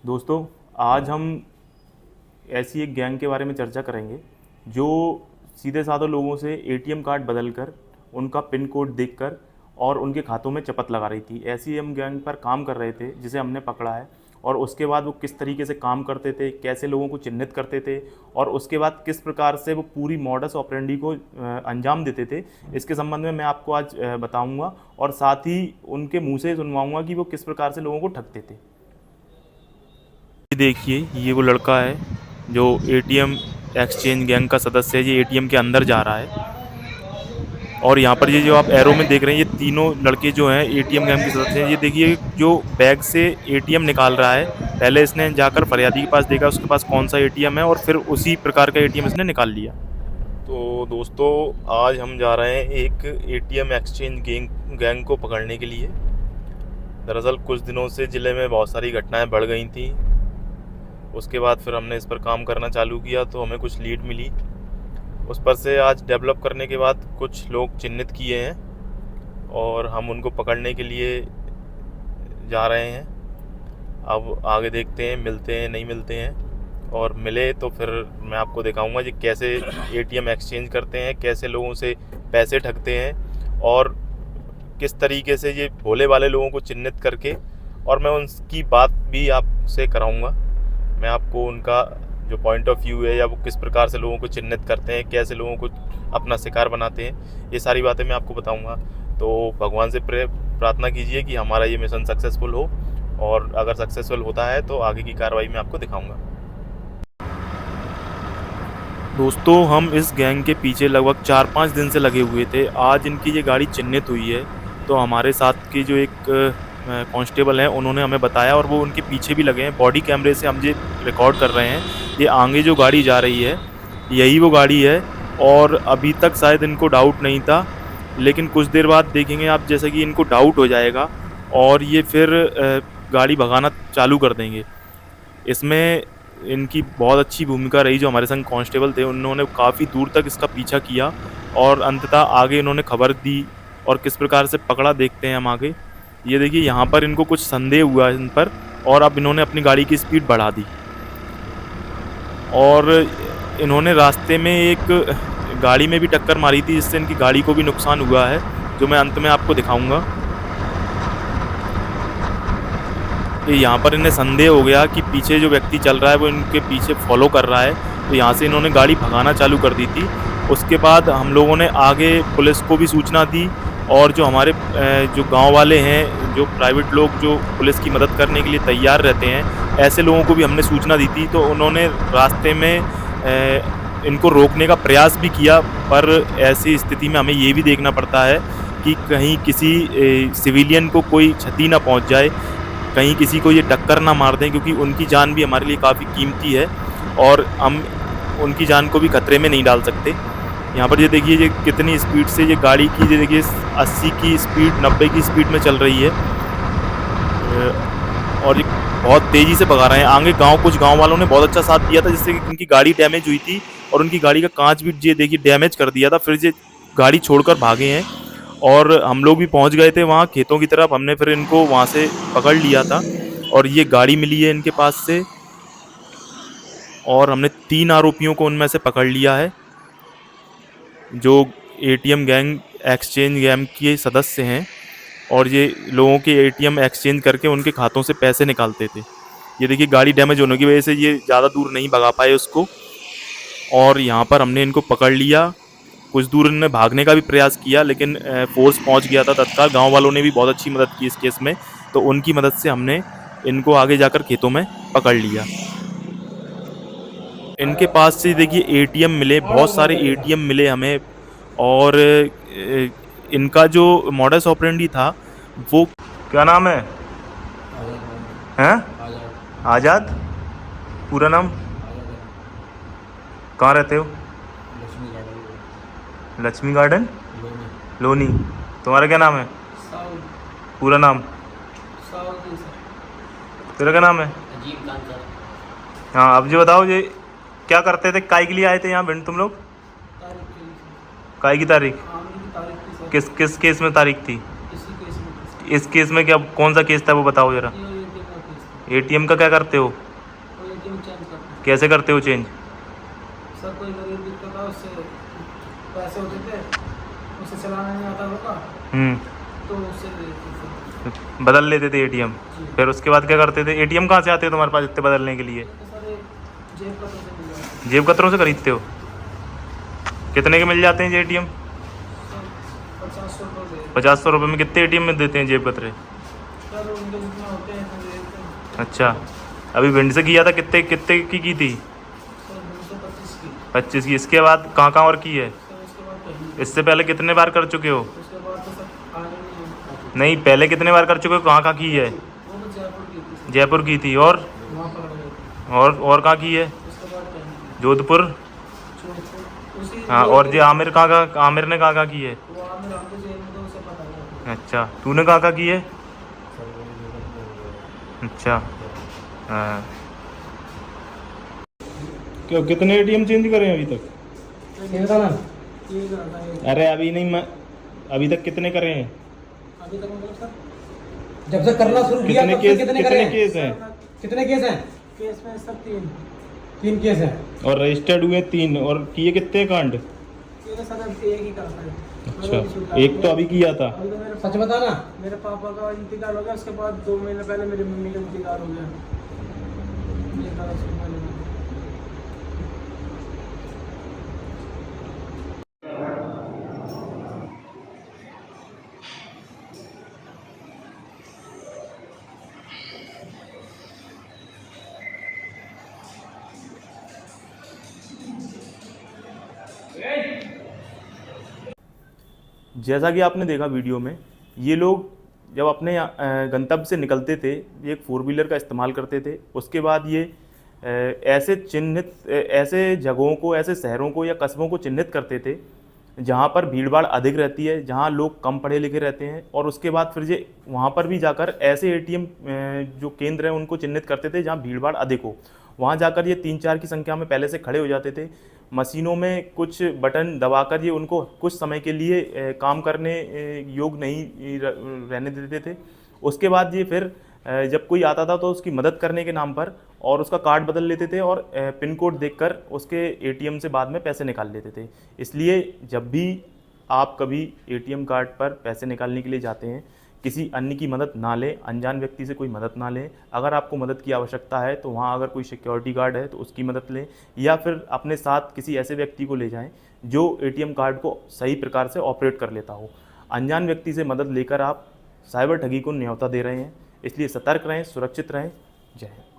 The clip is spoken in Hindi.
दोस्तों, आज हम ऐसी एक गैंग के बारे में चर्चा करेंगे जो सीधे साधे लोगों से एटीएम कार्ड बदलकर उनका पिन कोड देखकर और उनके खातों में चपत लगा रही थी। ऐसी हम गैंग पर काम कर रहे थे जिसे हमने पकड़ा है, और उसके बाद वो किस तरीके से काम करते थे, कैसे लोगों को चिन्हित करते थे और उसके बाद किस प्रकार से वो पूरी मॉडस ऑपरेंडी को अंजाम देते थे, इसके संबंध में मैं आपको आज बताऊंगा और साथ ही उनके मुंह से सुनवाऊंगा कि वो किस प्रकार से लोगों को ठगते थे। देखिए, ये वो लड़का है जो एटीएम एक्सचेंज गैंग का सदस्य है। ये एटीएम के अंदर जा रहा है और यहाँ पर ये जो आप एरो में देख रहे हैं, ये तीनों लड़के जो हैं एटीएम गैंग के सदस्य हैं। ये देखिए, जो बैग से एटीएम निकाल रहा है, पहले इसने जाकर फरियादी के पास देखा उसके पास कौन सा एटीएम है और फिर उसी प्रकार का एटीएम इसने निकाल लिया। तो दोस्तों, आज हम जा रहे हैं एक एटीएम एक्सचेंज गैंग को पकड़ने के लिए। दरअसल कुछ दिनों से ज़िले में बहुत सारी घटनाएं बढ़ गई थी। उसके बाद फिर हमने इस पर काम करना चालू किया तो हमें कुछ लीड मिली। उस पर से आज डेवलप करने के बाद कुछ लोग चिन्हित किए हैं और हम उनको पकड़ने के लिए जा रहे हैं। अब आगे देखते हैं मिलते हैं नहीं मिलते हैं, और मिले तो फिर मैं आपको दिखाऊंगा जी कैसे एटीएम एक्सचेंज करते हैं, कैसे लोगों से पैसे ठगते हैं और किस तरीके से ये भोले वाले लोगों को चिन्हित करके, और मैं उनकी बात भी आपसे कराऊंगा। मैं आपको उनका जो पॉइंट ऑफ व्यू है या वो किस प्रकार से लोगों को चिन्हित करते हैं, कैसे लोगों को अपना शिकार बनाते हैं, ये सारी बातें मैं आपको बताऊंगा। तो भगवान से प्रार्थना कीजिए कि हमारा ये मिशन सक्सेसफुल हो, और अगर सक्सेसफुल होता है तो आगे की कार्रवाई मैं आपको दिखाऊंगा। दोस्तों, हम इस गैंग के पीछे लगभग 4-5 दिन से लगे हुए थे। आज इनकी ये गाड़ी चिन्हित हुई है तो हमारे साथ की जो एक कांस्टेबल हैं उन्होंने हमें बताया और वो उनके पीछे भी लगे हैं। बॉडी कैमरे से हम ये रिकॉर्ड कर रहे हैं। ये आगे जो गाड़ी जा रही है यही वो गाड़ी है, और अभी तक शायद इनको डाउट नहीं था, लेकिन कुछ देर बाद देखेंगे आप जैसे कि इनको डाउट हो जाएगा और ये फिर गाड़ी भगाना चालू कर देंगे। इसमें इनकी बहुत अच्छी भूमिका रही। जो हमारे संग कांस्टेबल थे उन्होंने काफ़ी दूर तक इसका पीछा किया और अंततः आगे इन्होंने खबर दी और किस प्रकार से पकड़ा देखते हैं हम आगे। ये देखिए, यहाँ पर इनको कुछ संदेह हुआ इन पर और अब इन्होंने अपनी गाड़ी की स्पीड बढ़ा दी, और इन्होंने रास्ते में एक गाड़ी में भी टक्कर मारी थी जिससे इनकी गाड़ी को भी नुकसान हुआ है, जो मैं अंत में आपको दिखाऊंगा। यहाँ पर इन्हें संदेह हो गया कि पीछे जो व्यक्ति चल रहा है वो इनके पीछे फॉलो कर रहा है, तो यहाँ से इन्होंने गाड़ी भगाना चालू कर दी थी। उसके बाद हम लोगों ने आगे पुलिस को भी सूचना दी, और जो हमारे जो गांव वाले हैं, जो प्राइवेट लोग जो पुलिस की मदद करने के लिए तैयार रहते हैं, ऐसे लोगों को भी हमने सूचना दी थी। तो उन्होंने रास्ते में इनको रोकने का प्रयास भी किया, पर ऐसी स्थिति में हमें ये भी देखना पड़ता है कि कहीं किसी सिविलियन को कोई क्षति ना पहुंच जाए, कहीं किसी को ये टक्कर ना मार दें, क्योंकि उनकी जान भी हमारे लिए काफ़ी कीमती है और हम उनकी जान को भी खतरे में नहीं डाल सकते। यहाँ पर ये देखिए, ये कितनी स्पीड से ये गाड़ी की, ये देखिए 80 की स्पीड 90 की स्पीड में चल रही है और ये बहुत तेज़ी से भगा रहे हैं। आगे कुछ गांव वालों ने बहुत अच्छा साथ दिया था, जिससे कि उनकी गाड़ी डैमेज हुई थी और उनकी गाड़ी का कांच भी ये देखिए डैमेज कर दिया था। फिर ये गाड़ी छोड़कर भागे हैं और हम लोग भी पहुँच गए थे वहाँ खेतों की तरफ। हमने फिर इनको वहाँ से पकड़ लिया था और ये गाड़ी मिली है इनके पास से, और हमने 3 आरोपियों को उनमें से पकड़ लिया है जो एटीएम गैंग एक्सचेंज गैंग के सदस्य हैं, और ये लोगों के एटीएम एक्सचेंज करके उनके खातों से पैसे निकालते थे। ये देखिए, गाड़ी डैमेज होने की वजह से ये ज़्यादा दूर नहीं भगा पाए उसको, और यहाँ पर हमने इनको पकड़ लिया। कुछ दूर इन्होंने भागने का भी प्रयास किया, लेकिन फोर्स पहुँच गया था तत्काल। गाँव वालों ने भी बहुत अच्छी मदद की इस केस में, तो उनकी मदद से हमने इनको आगे जाकर खेतों में पकड़ लिया। इनके पास से देखिए एटीएम मिले, बहुत सारे एटीएम मिले हमें, और इनका जो मॉडस ऑपरेंडी था वो, क्या नाम है? हैं? आज़ाद। पूरा नाम? कहाँ रहते हो? लक्ष्मी गार्डन, लोनी। तुम्हारा क्या नाम है? पूरा नाम? तेरा क्या नाम है? हाँ, अब जो बताओ, ये क्या करते थे, काय के लिए आए थे यहाँ भिंड तुम लोग? काय की तारीख? किस केस में तारीख थी? इस केस में क्या, कौन सा केस था वो बताओ जरा। एटीएम का क्या करते हो? कोई एटीएम चेंज करते हैं। कैसे करते हो चेंज? सर कोई गरीब दिक्कत था, उससे पैसे होते थे, उसे चलाना नहीं आता होगा, तो उससे ले लेते थे। बदल लेते थे एटीएम। जी। फिर उसके बाद क्या करते थे? एटीएम कहाँ से आते हो तुम्हारे पास इतने बदलने के लिए? तो सर एक जेब का पैसे मिल जाता है। जेब कतरों से खरीदते हो? कितने के मिल जाते हैं ये एटीएम? सर 50-100 रुपये। 50-100 रुपये में कितने एटीएम में देते हैं जेब कतरे? सर उनके जितने होते हैं इतने दे देते हैं। अच्छा, अभी भिंड से किया था, कितने कितने की थी? सर 225 की। 25 की। इसके बाद कहाँ कहाँ और की है? सर उसके बाद कहीं, इससे पहले कितने बार कर चुके हो? उसके बाद तो सर आगे नहीं। नहीं, पहले कितने बार कर चुके हो? कहाँ कहाँ की है? वो तो जयपुर की थी सर, जयपुर की थी। और वहाँ पर गए थे। और कहाँ की है? उसके बाद कहीं जोधपुर। जोधपुर उसी हाँ, दो और दिन- जी आमिर आमिर ने कहाँ कहाँ की है? वो आमिर हमको जेल में तो उसे पता है। अच्छा, तूने कहाँ कहाँ की है? अच्छा, हाँ। क्यों, कितने एटीएम चेंज करे अभी तक? ये करा था ये। अरे अभी नहीं, मैं अभी तक कितने करे हैं? अभी तक मतलब सर जब से करना शुरू किया कितने तब से केस कितने कितने करे हैं? केस हैं? कितने केस हैं? केस में सर 3 केस हैं। और रजिस्टर्ड हुए 3, और किए कितने कांड? ये तो सर एक ही करता है। अच्छा, एक तो अभी किया था। अभी तो मेरे सच बता ना, मेरे पापा का इंतकाल हो गया, उसके बाद 2 महीने पहले मेरी मम्मी का इंतकाल हो गया। ये सारा उसके पहले हुआ। जैसा कि आपने देखा वीडियो में, ये लोग जब अपने गंतव्य से निकलते थे, ये एक 4 व्हीलर का इस्तेमाल करते थे। उसके बाद ये ऐसे जगहों को, ऐसे शहरों को या कस्बों को चिन्हित करते थे जहाँ पर भीड़ भाड़ अधिक रहती है, जहाँ लोग कम पढ़े लिखे रहते हैं। और उसके बाद फिर ये वहाँ पर भी जाकर ऐसे एटीएम जो केंद्र हैं उनको चिन्हित करते थे जहाँ भीड़ भाड़ अधिक हो। वहाँ जाकर ये 3-4 की संख्या में पहले से खड़े हो जाते थे। मशीनों में कुछ बटन दबाकर ये उनको कुछ समय के लिए काम करने योग्य नहीं रहने देते थे। उसके बाद ये फिर जब कोई आता था तो उसकी मदद करने के नाम पर और उसका कार्ड बदल लेते थे और पिन कोड देखकर उसके एटीएम से बाद में पैसे निकाल लेते थे। इसलिए जब भी आप कभी एटीएम कार्ड पर पैसे निकालने के लिए जाते हैं, किसी अन्य की मदद ना लें, अनजान व्यक्ति से कोई मदद ना लें। अगर आपको मदद की आवश्यकता है तो वहाँ अगर कोई सिक्योरिटी गार्ड है तो उसकी मदद लें, या फिर अपने साथ किसी ऐसे व्यक्ति को ले जाएं जो एटीएम कार्ड को सही प्रकार से ऑपरेट कर लेता हो। अनजान व्यक्ति से मदद लेकर आप साइबर ठगी को न्योता दे रहे हैं, इसलिए सतर्क रहें, सुरक्षित रहें। जय हिंद।